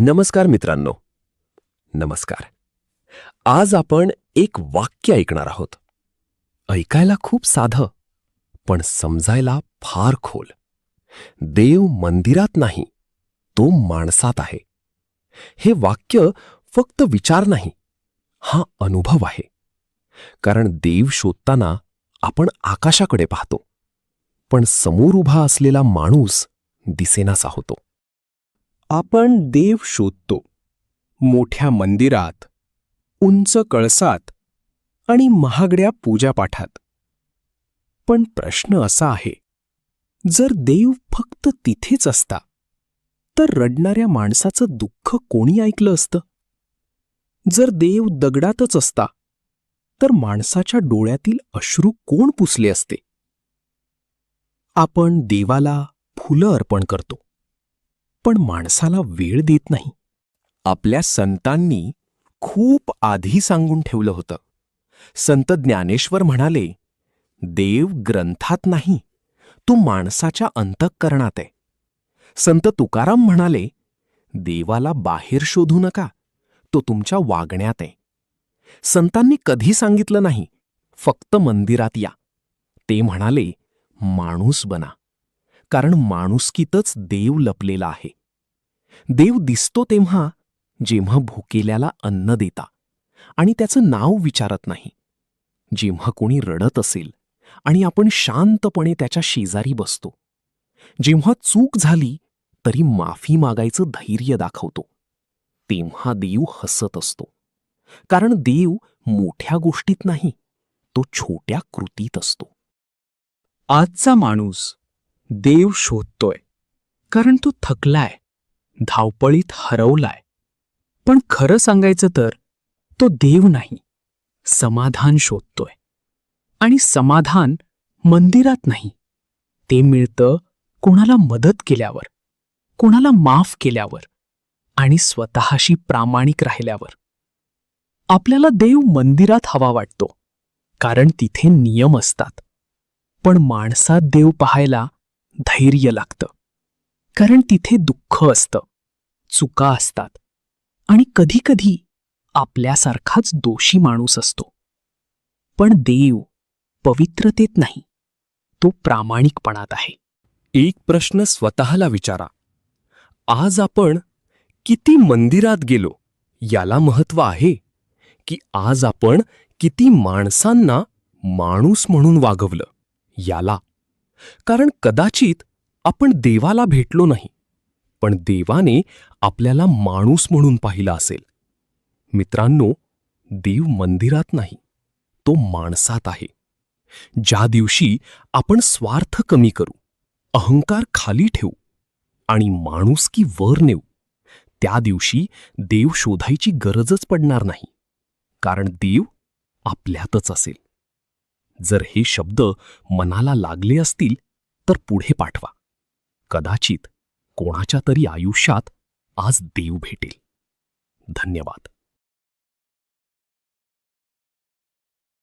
नमस्कार मित्रांनो. नमस्कार. आज आपण एक वाक्य ऐकणार आहोत. ऐकायला खूप साधं, पण समजायला फार खोल. देव मंदिरात नाही, तो माणसात आहे. हे वाक्य फक्त विचार नाही, हा अनुभव आहे. कारण देव शोधताना आपण आकाशाकडे पाहतो, पण समोर उभा असलेला माणूस दिसेनासा होतो. आपण देव शोधतो, मोठ्या मंदिरात, उंच कळसात आणि महागड्या पूजापाठात. पण प्रश्न असा आहे, जर देव फक्त तिथेच असता तर रडणाऱ्या माणसाचं दुःख कोणी ऐकलं असतं? जर देव दगडातच असता तर माणसाच्या डोळ्यातील अश्रू कोण पुसले असते? आपण देवाला फुलं अर्पण करतो, पण माणसाला वेळ देत नाही. आपल्या संतांनी खूप आधी सांगून ठेवलं होतं. संत ज्ञानेश्वर म्हणाले, देव ग्रंथात नाही, तो माणसाच्या अंतःकरणात आहे. संत तुकाराम म्हणाले, देवाला बाहेर शोधू नका, तो तुमच्या वागण्यात आहे. संतांनी कधी सांगितलं नाही, फक्त मंदिरात या. ते म्हणाले, माणूस बना, कारण माणुसकीतच देव लपलेला आहे. देव दिसतो तेव्हा जेव्हा भुकेल्याला अन्न देता आणि त्याचं नाव विचारत नाही, जेव्हा कोणी रडत असेल आणि आपण शांतपणे त्याच्या शेजारी बसतो, जेव्हा चूक झाली तरी माफी मागायचं धैर्य दाखवतो, तेव्हा देव हसत असतो. कारण देव मोठ्या गोष्टीत नाही, तो छोट्या कृतीत असतो. आजचा माणूस देव शोधतोय, कारण तो थकलाय, धावपळीत हरवलाय. पण खरं सांगायचं तर तो देव नाही, समाधान शोधतोय. आणि समाधान मंदिरात नाही, ते मिळतं कोणाला मदत केल्यावर, कोणाला माफ केल्यावर आणि स्वतःशी प्रामाणिक राहिल्यावर. आपल्याला देव मंदिरात हवा वाटतो, कारण तिथे नियम असतात. पण माणसात देव पाहायला धैर्य लागतं, कारण तिथे दुःख असतं, चुका असतात आणि कधीकधी आपल्यासारखाच दोषी माणूस असतो. पण देव पवित्रतेत नाही, तो प्रामाणिकपणात आहे. एक प्रश्न स्वतःला विचारा. आज आपण किती मंदिरात गेलो याला महत्त्व आहे, की आज आपण किती माणसांना माणूस म्हणून वागवलं याला? कारण कदाचित आपण देवाला भेटलो नाही, पण देवाने आपल्याला माणूस म्हणून पाहिलं असेल. मित्रांनो, देव मंदिरात नाही, तो माणसात आहे. ज्या दिवशी आपण स्वार्थ कमी करू, अहंकार खाली ठेवू आणि माणुसकी वर नेऊ, त्या दिवशी देव शोधायची गरजच पडणार नाही, कारण देव आपल्यातच असेल. जर हे शब्द मनाला लागले असतील तर पुढे पाठवा. कदाचित कोणाच्या तरी आयुष्यात आज देव भेटेल. धन्यवाद.